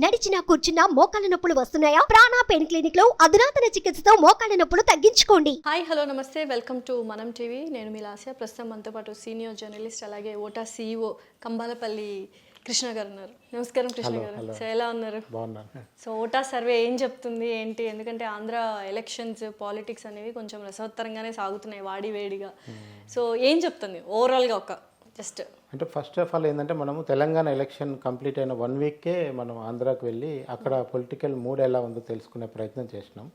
నడిచినా కూర్చున్నా మోకాళ్ళ నొప్పులు వస్తున్నాయా? ప్రాణ పెయిన్ క్లినిక్ లో అధునాతన చికిత్సతో మోకాళ్ళ నొప్పులు తగ్గించుకోండి. హాయ్ హలో నమస్తే, వెల్కమ్ టు మనం టీవీ. నేను మీ లాస్య. ప్రస్తుతం మనతో పాటు సీనియర్ జర్నలిస్ట్ అలాగే ఓటా CEO కంబాలపల్లి కృష్ణ గారు ఉన్నారు. నమస్కారం కృష్ణ గారు. సో ఎలా ఉన్నారు? బాగున్నాను. సో ఓటా సర్వే ఏం చెప్తుంది ఏంటి? ఎందుకంటే ఆంధ్ర ఎలక్షన్స్ పాలిటిక్స్ అనేవి కొంచెం రసవత్తరంగానే సాగుతున్నాయి వాడి వేడిగా. సో ఏం చెప్తుంది ఓవరాల్గా ఒక జస్ట్ అంటే ఫస్ట్ ఆఫ్ ఆల్ ఏంటంటే మనము తెలంగాణ ఎలక్షన్ కంప్లీట్ అయిన 1 వీక్కే మనం ఆంధ్రాకి వెళ్ళి అక్కడ పొలిటికల్ మూడ్ ఎలా ఉందో తెలుసుకునే ప్రయత్నం చేసినాం.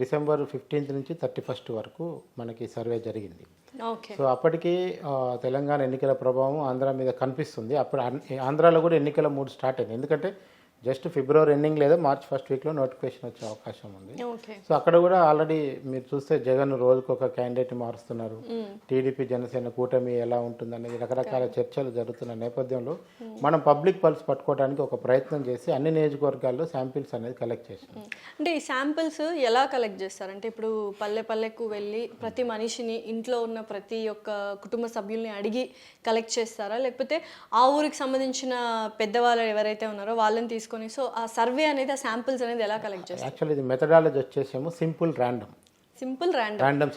డిసెంబర్ 15th నుంచి 31st వరకు మనకి సర్వే జరిగింది. ఓకే. సో అప్పటికి తెలంగాణ ఎన్నికల ప్రభావం ఆంధ్ర మీద కనిపిస్తుంది. అప్పుడు ఆంధ్రాలో కూడా ఎన్నికల మూడ్ స్టార్ట్ అయింది. ఎందుకంటే జస్ట్ ఫిబ్రవరి ఎండింగ్ లేదా మార్చ్ ఫస్ట్ వీక్లో నోటిఫికేషన్ వచ్చే అవకాశం ఉంది. ఓకే. సో అక్కడ కూడా ఆల్రెడీ మీరు చూస్తే జగన్ రోజుకు ఒక క్యాండిడేట్ మారుస్తున్నారు. టీడీపీ జనసేన కూటమి ఎలా ఉంటుందనేది రకరకాల చర్చలు జరుగుతున్న నేపథ్యంలో మనం పబ్లిక్ పల్స్ పట్టుకోవడానికి ఒక ప్రయత్నం చేసి అన్ని నియోజకవర్గాల్లో శాంపిల్స్ అనేది కలెక్ట్ చేసాం. అంటే ఈ శాంపిల్స్ ఎలా కలెక్ట్ చేస్తారంటే ఇప్పుడు పల్లె పల్లెకు వెళ్ళి ప్రతి మనిషిని ఇంట్లో ఉన్న ప్రతి ఒక్క కుటుంబ సభ్యుల్ని అడిగి కలెక్ట్ చేస్తారా, లేకపోతే ఆ ఊరికి సంబంధించిన పెద్దవాళ్ళు ఎవరైతే ఉన్నారో వాళ్ళని తీసుకొని సో ఆ సర్వే అనేది ఆ శాంపిల్స్ అనేది ఎలా కలెక్ట్ చేస్తారు? యాక్చువల్లీ ఇది మెథడాలజీ వచ్చేసేమో సింపుల్ ర్యాండమ్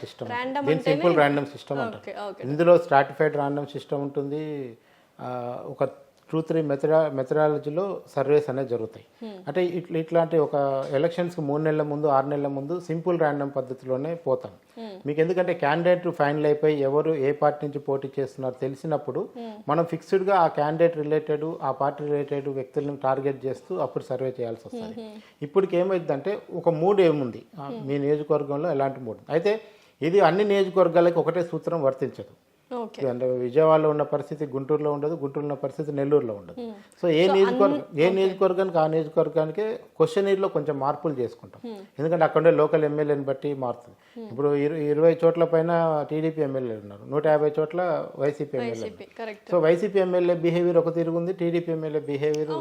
సిస్టమ్. దీని సింపుల్ ర్యాండమ్ సిస్టమ్ అంటారు. ఇందులో స్ట్రాటిఫైడ్ ర్యాండమ్ సిస్టమ్ ఉంటుంది. ఒక 2-3 మెథడాలజీలో సర్వేస్ అనేది జరుగుతాయి. అంటే ఇట్లాంటి ఒక ఎలక్షన్స్కి 3 నెలల ముందు 6 నెలల ముందు సింపుల్ ర్యాండమ్ పద్ధతిలోనే పోతాం. మీకు ఎందుకంటే క్యాండిడేట్ ఫైనల్ అయిపోయి ఎవరు ఏ పార్టీ నుంచి పోటీ చేస్తున్నారో తెలిసినప్పుడు మనం ఫిక్స్డ్గా ఆ క్యాండిడేట్ రిలేటెడ్ ఆ పార్టీ రిలేటెడ్ వ్యక్తులను టార్గెట్ చేస్తూ అప్పుడు సర్వే చేయాల్సి వస్తుంది. ఇప్పటికి ఏమైందంటే ఒక మూడ్ ఏముంది మీ నియోజకవర్గంలో ఎలాంటి మూడ్, అయితే ఇది అన్ని నియోజకవర్గాలకు ఒకటే సూత్రం వర్తించదు. అంటే విజయవాడలో ఉన్న పరిస్థితి గుంటూరులో ఉండదు, గుంటూరులో ఉన్న పరిస్థితి నెల్లూరులో ఉండదు. సో ఏ నియోజకవర్గానికి ఆ నియోజకవర్గానికి క్వశ్చనీర్లో కొంచెం మార్పులు చేసుకుంటాం. ఎందుకంటే అక్కడ ఉండే లోకల్ ఎమ్మెల్యేని బట్టి మారుతుంది. ఇప్పుడు 20 చోట్ల పైన టీడీపీ ఎమ్మెల్యేలు ఉన్నారు, 150 చోట్ల YCP MLA. So YCP MLA behaviour ఒక తీరు ఉంది, TDP MLA behaviour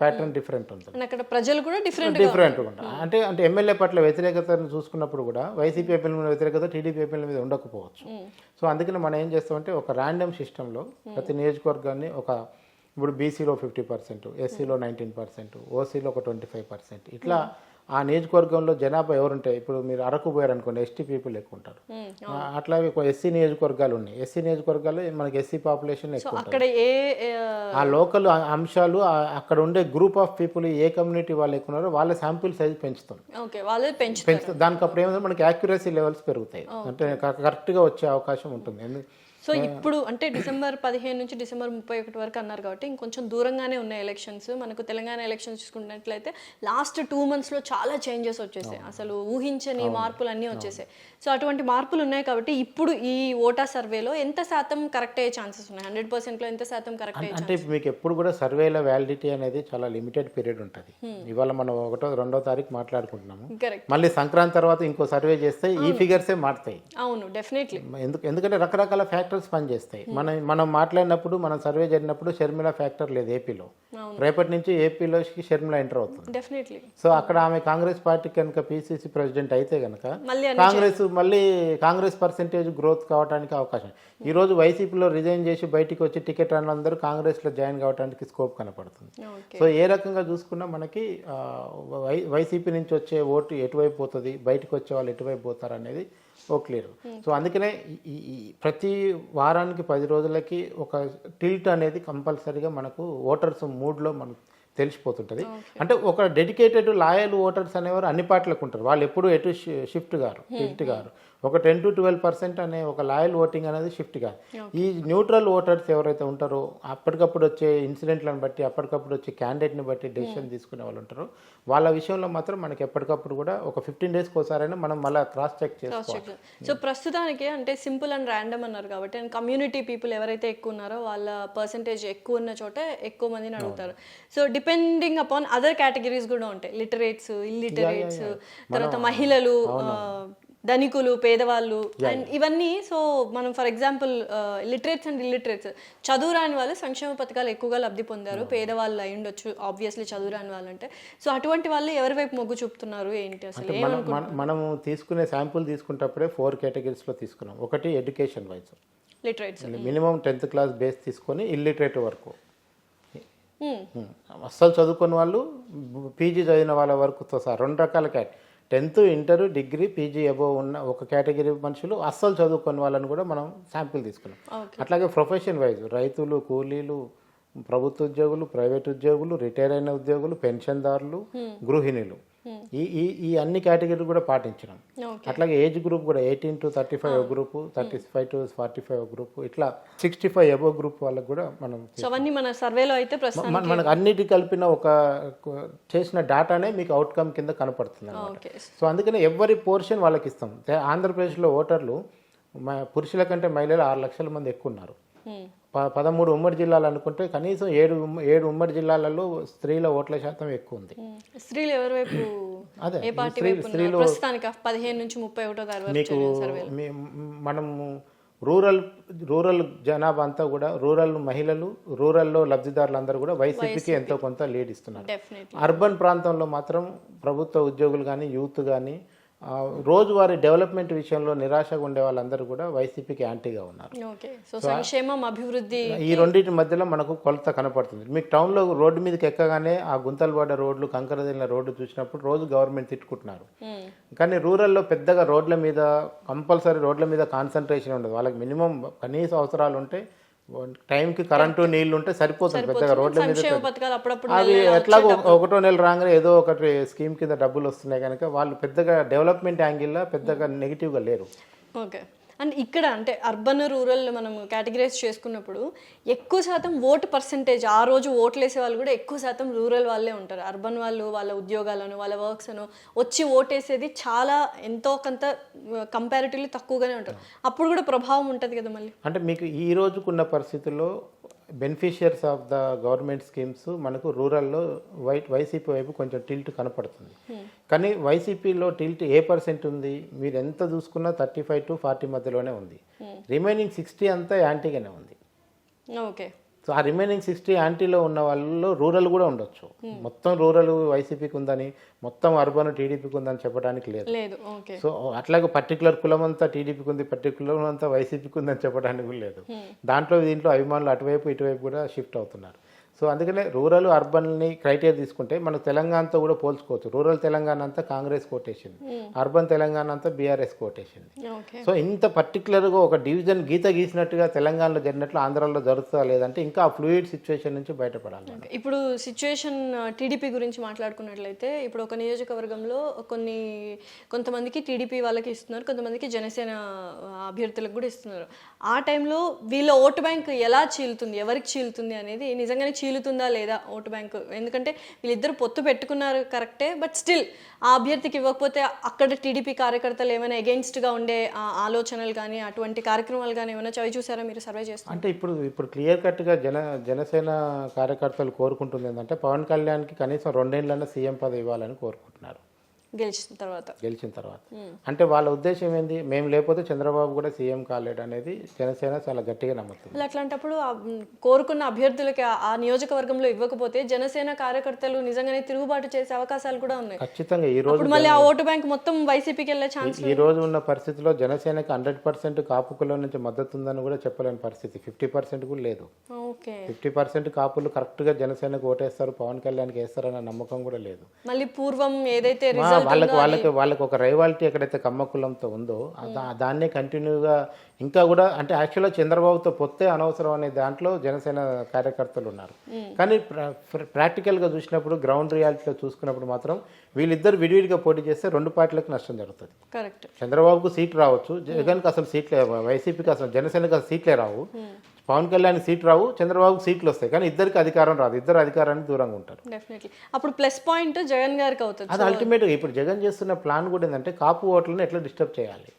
pattern different ఉంటుంది. అక్కడ ప్రజలు కూడా డిఫరెంట్ ఉంటుంది. అంటే ఎమ్మెల్యే పట్ల వ్యతిరేకతను చూసుకున్నప్పుడు కూడా వైసీపీ ఎమ్మెల్యే మీద వ్యతిరేకత టీడీపీ ఎమ్మెల్యే మీద ఉండకపోవచ్చు. సో అందుకని మనం ఏం చేస్తామంటే ఒక ర్యాండమ్ సిస్టంలో ప్రతి నియోజకవర్గాన్ని ఇప్పుడు బీసీలో 50%, ఎస్సీలో 19%, ఓసీలో ఒక 25%, ఇట్లా ఆ నియోజకవర్గంలో జనాభా ఎవరుంటాయి. ఇప్పుడు మీరు అరకు పోయారనుకోండి, ఎస్టీ పీపుల్ ఎక్కువ ఉంటారు. అట్లాగే ఎస్సీ నియోజకవర్గాలు ఉన్నాయి. ఎస్సీ నియోజకవర్గాలు మనకి ఎస్సీ పాపులేషన్ ఎక్కువ ఉంటుంది. ఆ లోకల్ అంశాలు అక్కడ ఉండే group of people A community వాళ్ళు ఎక్కువ ఉన్నారో వాళ్ళ శాంపిల్ సైజ్ పెంచుతాం. దానికి అప్పుడు ఏమైనా మనకి యాక్యురసీ లెవెల్స్ పెరుగుతాయి, అంటే కరెక్ట్గా వచ్చే అవకాశం ఉంటుంది. సో ఇప్పుడు అంటే డిసెంబర్ 15 నుంచి డిసెంబర్ 31 వరకు అన్నారు కాబట్టి ఇంకొంచెం దూరంగానే ఉన్నాయి ఎలక్షన్స్. మనకు తెలంగాణ ఎలక్షన్స్ చూసుకున్నట్లయితే లాస్ట్ 2 monthsలో చాలా చేంజెస్ వచ్చేసాయి, అసలు ఊహించని మార్పులు అన్నీ వచ్చేసాయి. సో అటువంటి మార్పులు ఉన్నాయి కాబట్టి ఇప్పుడు ఈ ఓటా సర్వేలో ఎంత శాతం కరెక్ట్ అయ్యే ఛాన్సెస్ ఉన్నాయి? 100%లో ఎంత శాతం కరెక్ట్ అయ్యే? అంటే మీకు ఎప్పుడు కూడా సర్వేల వ్యాలిడిటీ అనేది చాలా లిమిటెడ్ పీరియడ్ ఉంటుంది. ఇవాళ మనం 1వ తారీఖు మాట్లాడుకుంటున్నాము, మళ్ళీ సంక్రాంతి తర్వాత ఇంకో సర్వే చేస్తే ఈ ఫిగర్సే మారుతాయి. అవును, డెఫినెట్లీ. ఎందుకంటే రకరకాల ఫ్యాక్టర్స్ పనిచేస్తాయి. మనం మాట్లాడినప్పుడు మనం సర్వే జరిగినప్పుడు షర్మిల ఫ్యాక్టర్ లేదు ఏపీలో. రేపటి నుంచి ఏపీలోకి షర్మిల ఎంటర్ అవుతుంది డెఫినెట్లీ. సో అక్కడ ఆమె కాంగ్రెస్ పార్టీకి కనుక పిసిసి ప్రెసిడెంట్ అయితే కనుక కాంగ్రెస్ పర్సెంటేజ్ గ్రోత్ కావడానికి అవకాశం. ఈ రోజు వైసీపీలో రిజైన్ చేసి బయటికి వచ్చి టికెట్ అన్నందరూ కాంగ్రెస్లో జాయిన్ కావడానికి స్కోప్ కనపడుతుంది. సో ఏ రకంగా చూసుకున్నా మనకి వైసీపీ నుంచి వచ్చే ఓటు ఎటువైపు పోతుంది, బయటకు వచ్చే వాళ్ళు ఎటువైపు పోతారు అనేది క్లియర్. సో అందుకనే ప్రతి వారానికి 10 రోజులకి ఒక టిల్ట్ అనేది కంపల్సరీగా మనకు ఓటర్స్ మూడ్లో మనకు తెలిసిపోతుంటుంది. అంటే ఒక డెడికేటెడ్ లాయల్ ఓటర్స్ అనేవారు అన్ని పార్టీలకు ఉంటారు. వాళ్ళు ఎప్పుడు ఎటు షిఫ్ట్ గారు, టిల్ట్ గారు. ఒక 10 to 12% అనే ఒక లాయల్ ఓటింగ్ అనేది షిఫ్ట్ కాదు. ఈ న్యూట్రల్ ఓటర్స్ ఎవరైతే ఉంటారో అప్పటికప్పుడు వచ్చే ఇన్సిడెంట్లను బట్టి అప్పటికప్పుడు వచ్చే క్యాండిడేట్ని బట్టి డెసిషన్ తీసుకునే వాళ్ళు ఉంటారో వాళ్ళ విషయంలో మాత్రం మనకి ఎప్పటికప్పుడు కూడా ఒక 15 daysకి ఒకసారైనా మనం మళ్ళీ క్రాస్ చెక్ చేసుకోవాలి. సో ప్రస్తుతానికి అంటే సింపుల్ అండ్ ర్యాండమ్ అన్నారు కాబట్టి అండ్ కమ్యూనిటీ పీపుల్ ఎవరైతే ఎక్కువ ఉన్నారో వాళ్ళ పర్సంటేజ్ ఎక్కువ ఉన్న చోట ఎక్కువ మందిని అడుగుతారు. So depending upon other categories కూడా ఉంటాయి, లిటరేట్స్, ఇల్లిటరేట్స్, తర్వాత మహిళలు, ధనికులు, పేదవాళ్ళు అండ్ ఇవన్నీ. సో మనం for example literates and illiterates, చదువురాని వాళ్ళు సంక్షేమ పథకాలు ఎక్కువగా లబ్ధి పొందారు, పేదవాళ్ళు అయి ఉండొచ్చు ఆబ్వియస్లీ చదువురాని వాళ్ళు అంటే. సో అటువంటి వాళ్ళు ఎవరి వైపు మొగ్గు చూపుతున్నారు ఏంటి అసలు? మనము తీసుకునే శాంపుల్ తీసుకునేటప్పుడే 4 కేటగిరీస్లో తీసుకున్నాం. ఒకటి education wise literates, minimum 10th class base తీసుకొని ఇల్లిటరేట్ వరకు. అస్సలు చదువుకున్న వాళ్ళు పీజీ చదివిన వాళ్ళ వరకుతో సహా 2 రకాల 10th inter degree PG above ఉన్న ఒక కేటగిరీ మనుషులు, అస్సలు చదువుకున్న వాళ్ళని కూడా మనం శాంపిల్ తీసుకున్నాం. అట్లాగే ప్రొఫెషన్ వైజ్ రైతులు, కూలీలు, ప్రభుత్వ ఉద్యోగులు, ప్రైవేట్ ఉద్యోగులు, రిటైర్ అయిన ఉద్యోగులు, పెన్షన్దారులు, గృహిణులు, ఈ అన్ని కేటగిరీలు కూడా పాటించినాం. అట్లాగే ఏజ్ గ్రూప్ కూడా 18 to 35 ఒక గ్రూపు, 35 to 45 ఒక గ్రూపు, ఇట్లా 65 అబోవ్ గ్రూప్ వాళ్ళకి కూడా మనం మన సర్వేలో అయితే మనకు అన్నిటి కలిపిన ఒక చేసిన డాటానే మీకు అవుట్కమ్ కింద కనపడుతుంది అన్నమాట. సో అందుకనే ఎవరి పోర్షన్ వాళ్ళకి ఇస్తాం. ఆంధ్రప్రదేశ్లో ఓటర్లు పురుషుల కంటే మహిళలు 6 లక్షల మంది ఎక్కువ ఉన్నారు. 13 ఉమ్మడి జిల్లాలు అనుకుంటే కనీసం 7 ఉమ్మడి జిల్లాలలో స్త్రీల ఓట్ల శాతం ఎక్కువ ఉంది. స్త్రీలు ఎవరి వైపు, అదే ఏ పార్టీ వైపు ప్రస్తుతానికి 15 నుంచి 31 మీకు మనము రూరల్ జనాభా అంతా కూడా, రూరల్ మహిళలు, రూరల్లో లబ్ధిదారులు అందరూ కూడా వైసీపీకి ఎంతో కొంత లీడ్ ఇస్తున్నారు. అర్బన్ ప్రాంతంలో మాత్రం ప్రభుత్వ ఉద్యోగులు కానీ, యూత్ కానీ, రోజువారీ డెవలప్మెంట్ విషయంలో నిరాశగా ఉండే వాళ్ళందరూ కూడా వైసీపీకి యాంటీగా ఉన్నారు. సంక్షేమం, అభివృద్ధి, ఈ రెండింటి మధ్యలో మనకు కొలత కనపడుతుంది. మీకు టౌన్లో రోడ్డు మీదకి ఎక్కగానే ఆ గుంతలు పడ్డ రోడ్లు, కంకరదిల్లిన రోడ్డు చూసినప్పుడు రోజు గవర్నమెంట్ తిట్టుకుంటున్నారు. కానీ రూరల్లో పెద్దగా రోడ్ల మీద కంపల్సరీ రోడ్ల మీద కాన్సన్ట్రేషన్ ఉండదు. వాళ్ళకి మినిమం కనీస అవసరాలు ఉంటే టైంకి కరెంటు, నీళ్లు ఉంటే సరిపోతుంది. పెద్దగా రోడ్ల మీద అవి ఎట్లాగో ఒకటో నెల రాగానే ఏదో ఒకటి స్కీమ్ కింద డబ్బులు వస్తున్నాయి కనుక వాళ్ళు పెద్దగా డెవలప్మెంట్ యాంగిల్లో పెద్దగా నెగిటివ్గా లేరు. ఓకే. అండ్ ఇక్కడ అంటే అర్బన్, రూరల్ మనం కేటగిరైజ్ చేసుకున్నప్పుడు ఎక్కువ శాతం ఓటు పర్సంటేజ్, ఆ రోజు ఓట్లు వేసే వాళ్ళు కూడా ఎక్కువ శాతం రూరల్ వాళ్ళే ఉంటారు. అర్బన్ వాళ్ళు వాళ్ళ ఉద్యోగాలను, వాళ్ళ వర్క్స్ అను వచ్చి ఓటేసేది చాలా ఎంతో కొంత కంపారిటివ్లీ తక్కువగానే ఉంటారు. అప్పుడు కూడా ప్రభావం ఉంటుంది కదా మళ్ళీ. అంటే మీకు ఈ రోజుకున్న పరిస్థితుల్లో beneficiaries of the government schemes మనకు రూరల్లో వైసీపీ వైపు కొంచెం టిల్ట్ కనపడుతుంది. కానీ వైసీపీలో టిల్ట్ ఏ % ఉంది? మీరు ఎంత చూసుకున్నా 35 to 40 మధ్యలోనే ఉంది. రిమైనింగ్ 60 అంతా యాంటీగానే ఉంది. ఓకే. సో ఆ రిమైనింగ్ 60 యాంటీలో ఉన్న వాళ్ళలో రూరల్ కూడా ఉండొచ్చు. మొత్తం రూరల్ వైసీపీకి ఉందని, మొత్తం అర్బన్ టీడీపీకి ఉందని చెప్పడానికి లేదు. సో అట్లాగే పర్టికులర్ కులం అంతా టీడీపీకి ఉంది, పర్టికులర్ కులం అంతా వైసీపీకి ఉందని చెప్పడానికి కూడా లేదు. దీంట్లో అభిమానులు అటువైపు ఇటువైపు కూడా షిఫ్ట్ అవుతున్నారు. సో అందుకనే రూరల్, అర్బన్ని క్రైటీరియా తీసుకుంటే మనకు తెలంగాణతో కూడా పోల్చుకోవచ్చు. రూరల్ తెలంగాణ అంతా కాంగ్రెస్ కోటేసింది, అర్బన్ తెలంగాణ అంతా బీఆర్ఎస్ కోటేసింది. సో ఇంత పర్టికులర్గా ఒక డివిజన్ గీసినట్టుగా తెలంగాణలో జరిగినట్లు ఆంధ్రాలో జరుగుతుందా లేదంటే ఇంకా ఆ ఫ్లూయిడ్ సిచ్యువేషన్ నుంచి బయటపడాలి. ఇప్పుడు సిచ్యువేషన్ టీడీపీ గురించి మాట్లాడుకున్నట్లయితే ఇప్పుడు ఒక నియోజకవర్గంలో కొంతమందికి టీడీపీ వాళ్ళకి ఇస్తున్నారు, కొంతమందికి జనసేన అభ్యర్థులకు కూడా ఇస్తున్నారు. ఆ టైంలో వీళ్ళ ఓటు బ్యాంక్ ఎలా చీలుతుంది, ఎవరికి చీలుతుంది అనేది నిజంగానే చీలుతుందా లేదా ఓటు బ్యాంకు? ఎందుకంటే వీళ్ళిద్దరు పొత్తు పెట్టుకున్నారు కరెక్టే, బట్ స్టిల్ ఆ అభ్యర్థికి ఇవ్వకపోతే అక్కడ టీడీపీ కార్యకర్తలు ఏమైనా అగెయిన్స్ట్గా ఉండే ఆలోచనలు కానీ అటువంటి కార్యక్రమాలు కానీ ఏమైనా చవి చూసారా మీరు సర్వే చేస్తారు? అంటే ఇప్పుడు క్లియర్ కట్గా జనసేన కార్యకర్తలు కోరుకుంటుంది ఏంటంటే పవన్ కళ్యాణ్కి కనీసం 2 ఏళ్ళన్నా సీఎం పదవి ఇవ్వాలని కోరుకుంటున్నారు గెలిచిన తర్వాత. అంటే వాళ్ళ ఉద్దేశం ఏంది? మేము లేకపోతే చంద్రబాబు కూడా సీఎం కాలేడు అనేది జనసేన చాలా గట్టిగా నమ్ముతుంది. అట్లాంటప్పుడు కోరుకున్న అభ్యర్థులకి ఆ నియోజకవర్గంలో ఇవ్వకపోతే జనసేన కార్యకర్తలు నిజంగానే తిరుగుబాటు చేసే అవకాశాలు కూడా ఉన్నాయి. ఖచ్చితంగా ఈ రోజు మళ్ళీ ఆ ఓటు బ్యాంక్ మొత్తం వైసీపీకి వెళ్ళే ఛాన్స్. ఈ రోజు ఉన్న పరిస్థితిలో జనసేనకి 100% కాపుకుల నుంచి మద్దతు ఉందని కూడా చెప్పలేని పరిస్థితి. 50% కూడా లేదు. 50% కాపులు కరెక్ట్ గా జనసేనకు ఓటేస్తారు, పవన్ కళ్యాణ్కి వేస్తారన్న నమ్మకం కూడా లేదు. మళ్ళీ పూర్వం ఏదైతే వాళ్ళకి ఒక రైవాలిటీ ఎక్కడైతే కమ్మకులంతో ఉందో దాన్నే కంటిన్యూగా ఇంకా కూడా అంటే యాక్చువల్గా చంద్రబాబుతో పొత్తే అనవసరం అనే దాంట్లో జనసేన కార్యకర్తలు ఉన్నారు. కానీ ప్రాక్టికల్గా చూసినప్పుడు గ్రౌండ్ రియాలిటీలో చూసుకున్నప్పుడు మాత్రం వీళ్ళిద్దరు విడివిడిగా పోటీ చేస్తే 2 పార్టీలకు నష్టం జరుగుతుంది. కరెక్ట్. చంద్రబాబుకు సీట్లు రావచ్చు, జగన్కి అసలు సీట్లే, వైసీపీకి అసలు జనసేనకి అసలు సీట్లే రావు, పవన్ కళ్యాణ్ సీట్ రావు, చంద్రబాబుకి సీట్లు వస్తాయి. కానీ ఇద్దరికి అధికారం రాదు, ఇద్దరు అధికారానికి దూరంగా ఉంటారు. అప్పుడు ప్లస్ పాయింట్ జగన్ గారికి అవుతుంది. అది అల్టిమేట్గా ఇప్పుడు జగన్ చేస్తున్న ప్లాన్ కూడా ఏంటంటే కాపు ఓట్లను ఎట్లా డిస్టర్బ్ చేయాలి,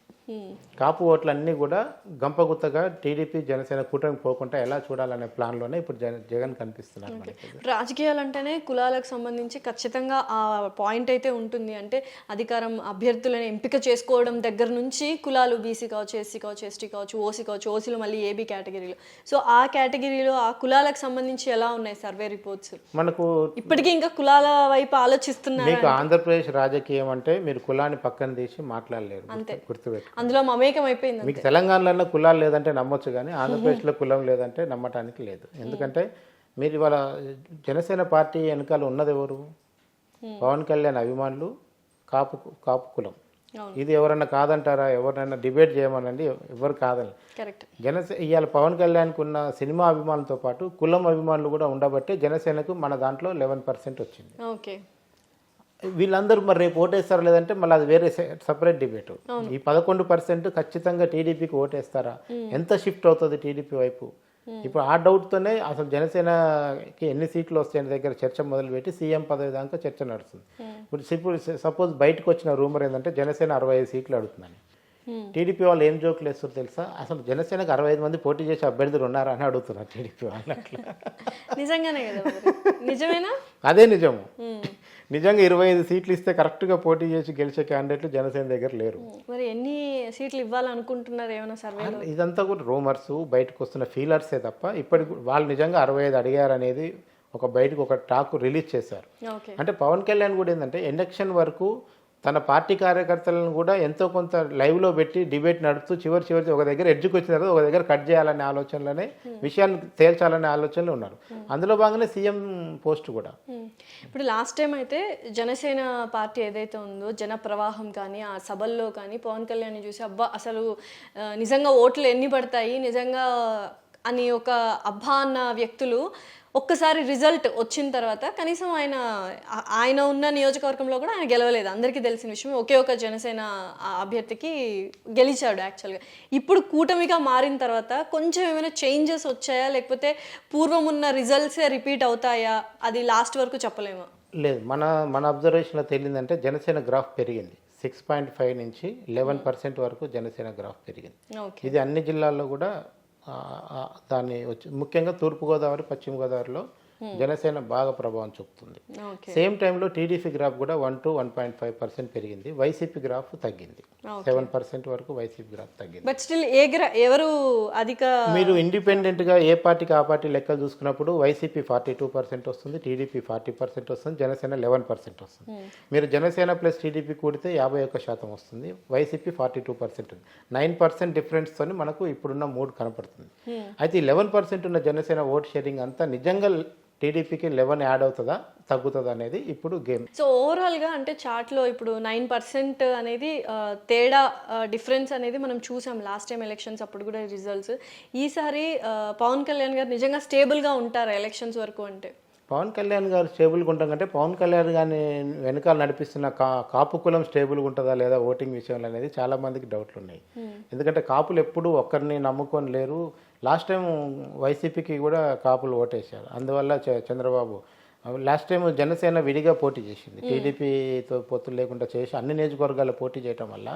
కాపు ఓట్లన్నీ కూడా గంపగుత్తగా టీడీపీ జనసేన కూటమి పోకుండా ఎలా చూడాలనే ప్లాన్లోనే ఇప్పుడు జగన్ కనిపిస్తున్నారు. రాజకీయాలంటేనే కులాలకు సంబంధించి ఖచ్చితంగా ఆ పాయింట్ అయితే ఉంటుంది. అంటే అధికారం అభ్యర్థులను ఎంపిక చేసుకోవడం దగ్గర నుంచి కులాలు బీసీ కావచ్చు, ఎస్సీ కావచ్చు, ఎస్టీ కావచ్చు, ఓసీ కావచ్చు, ఓసీలో మళ్ళీ ఏబీ కేటగిరీలో. సో ఆ కేటగిరీలో ఆ కులాలకు సంబంధించి ఎలా ఉన్నాయి సర్వే రిపోర్ట్స్? మనకు ఇప్పటికీ ఇంకా కులాల వైపు ఆలోచిస్తున్నారు. మీకు ఆంధ్రప్రదేశ్ రాజకీయం అంటే మీరు కులాన్ని పక్కన తీసి మాట్లాడలేరు, అంతే గుర్తుపెట్టు. అందులో మమేకం అయిపోయింది. మీకు తెలంగాణలో కులాలు లేదంటే నమ్మొచ్చు, కానీ ఆంధ్రప్రదేశ్లో కులం లేదంటే నమ్మటానికి లేదు. ఎందుకంటే మీరు ఇవాళ జనసేన పార్టీ వెనకాల ఉన్నది ఎవరు? పవన్ కళ్యాణ్ అభిమానులు, కాపు కులం. ఇది ఎవరన్నా కాదంటారా? ఎవరినైనా డిబేట్ చేయమనండి, ఎవరు కాదని. కరెక్ట్. ఇవాళ పవన్ కళ్యాణ్కి ఉన్న సినిమా అభిమానులతో పాటు కులం అభిమానులు కూడా ఉండబట్టే జనసేనకు మన దాంట్లో 11% వచ్చింది. ఓకే. వీళ్ళందరూ మరి రేపు ఓటేస్తారా లేదంటే మళ్ళీ అది వేరే సపరేట్ డిబేట్. ఈ 11% ఖచ్చితంగా టీడీపీకి ఓటేస్తారా? ఎంత షిఫ్ట్ అవుతుంది టీడీపీ వైపు? ఇప్పుడు ఆ డౌట్తోనే అసలు జనసేనకి ఎన్ని సీట్లు వస్తాయని దగ్గర చర్చ మొదలుపెట్టి సీఎం పదవి దాకా చర్చ నడుస్తుంది. ఇప్పుడు సపోజ్ బయటకు వచ్చిన రూమర్ ఏంటంటే జనసేన 65 సీట్లు అడుగుతుందని. టీడీపీ వాళ్ళు ఏం జోకులు వేస్తారు తెలుసా? అసలు జనసేనకు 65 మంది పోటీ చేసే అభ్యర్థులు ఉన్నారా అని అడుగుతున్నారు టీడీపీ వాళ్ళు. అట్లా నిజంగానే కదా? నిజమేనా? అదే నిజము. నిజంగా 25 సీట్లు ఇస్తే కరెక్ట్గా పోటీ చేసి గెలిచే క్యాండిడేట్లు జనసేన దగ్గర లేరు. మరి ఎన్ని సీట్లు ఇవ్వాలనుకుంటున్నారు ఏమైనా సర్వే? ఇదంతా కూడా రూమర్స్, బయటకు వస్తున్న ఫీలర్సే తప్ప ఇప్పటికి వాళ్ళు నిజంగా 65 అడిగారు అనేది బయటకు ఒక టాక్ రిలీజ్ చేశారు. అంటే పవన్ కళ్యాణ్ కూడా ఏంటంటే ఎలక్షన్ వరకు తన పార్టీ కార్యకర్తలను కూడా ఎంతో కొంత లైవ్లో పెట్టి డిబేట్ నడుపుతూ చివరి ఒక దగ్గర ఎడ్జ్కి వచ్చిన తర్వాత ఒక దగ్గర కట్ చేయాలనే ఆలోచనలోనే విషయాన్ని తేల్చాలనే ఆలోచనలు ఉన్నారు. అందులో భాగంగానే సీఎం పోస్ట్ కూడా. ఇప్పుడు లాస్ట్ టైం అయితే జనసేన పార్టీ ఏదైతే ఉందో జన ప్రవాహం కానీ ఆ సభల్లో కానీ పవన్ కళ్యాణ్ చూసి అబ్బా అసలు నిజంగా ఓట్లు ఎన్ని పడతాయి నిజంగా అని ఒక అబ్బా అన్న వ్యక్తులు ఒక్కసారి రిజల్ట్ వచ్చిన తర్వాత కనీసం ఆయన ఉన్న నియోజకవర్గంలో కూడా ఆయన గెలవలేదు. అందరికీ తెలిసిన విషయం. ఒకే ఒక జనసేన అభ్యర్థికి గెలిచాడు యాక్చువల్గా. ఇప్పుడు కూటమిగా మారిన తర్వాత కొంచెం ఏమైనా చేంజెస్ వచ్చాయా, లేకపోతే పూర్వం ఉన్న రిజల్ట్సే రిపీట్ అవుతాయా? అది లాస్ట్ వరకు చెప్పలేము. లేదు, మన అబ్జర్వేషన్లో తెలియదంటే జనసేన గ్రాఫ్ పెరిగింది. 6.5 నుంచి 11% వరకు జనసేన గ్రాఫ్ పెరిగింది. ఇది అన్ని జిల్లాల్లో కూడా దాన్ని ముఖ్యంగా తూర్పుగోదావరి, పశ్చిమ గోదావరిలో జనసేన బాగా ప్రభావం చూపుతుంది. సేమ్ టైంలో టీడీపీ గ్రాఫ్ కూడా 1 to 1.5% పెరిగింది. వైసీపీ గ్రాఫ్ తగ్గింది. 7% వరకు వైసీపీ గ్రాఫ్ తగ్గింది. బట్ స్టిల్ ఎవరు అధిక మీరు ఇండిపెండెంట్గా ఏ పార్టీకి ఆ పార్టీ లెక్కలు చూసుకున్నప్పుడు వైసీపీ 42% వస్తుంది, టీడీపీ 40% వస్తుంది, జనసేన 11% వస్తుంది. మీరు జనసేన ప్లస్ టీడీపీ కూడితే 51% వస్తుంది, వైసీపీ 42% ఉంది. 9% డిఫరెన్స్తో మనకు ఇప్పుడున్న మూడ్ కనపడుతుంది. అయితే ఈ 11% ఉన్న జనసేన ఓట్ షేరింగ్ అంతా నిజంగా టీడీపీకి 11 యాడ్ అవుతుందా తగ్గుతుందా అనేది ఇప్పుడు గేమ్. సో ఓవరాల్గా అంటే చార్ట్లో ఇప్పుడు 9% అనేది తేడా డిఫరెన్స్ అనేది మనం చూసాం లాస్ట్ టైం ఎలక్షన్స్ అప్పుడు కూడా రిజల్ట్స్. ఈసారి పవన్ కళ్యాణ్ గారు నిజంగా స్టేబుల్గా ఉంటారా ఎలక్షన్స్ వరకు? అంటే పవన్ కళ్యాణ్ గారు స్టేబుల్గా ఉంటాం కంటే పవన్ కళ్యాణ్ గారిని వెనకాల నడిపిస్తున్న కాపు కులం స్టేబుల్గా ఉంటుందా లేదా ఓటింగ్ విషయంలో అనేది చాలా మందికి డౌట్లు ఉన్నాయి. ఎందుకంటే కాపులు ఎప్పుడు ఒక్కరిని నమ్ముకొని లేరు. లాస్ట్ టైం వైసీపీకి కూడా కాపులు ఓటేశారు. అందువల్ల చంద్రబాబు లాస్ట్ టైం జనసేన విడిగా పోటీ చేసింది, టీడీపీతో పొత్తులు లేకుండా చేసి అన్ని నియోజకవర్గాల్లో పోటీ చేయడం వల్ల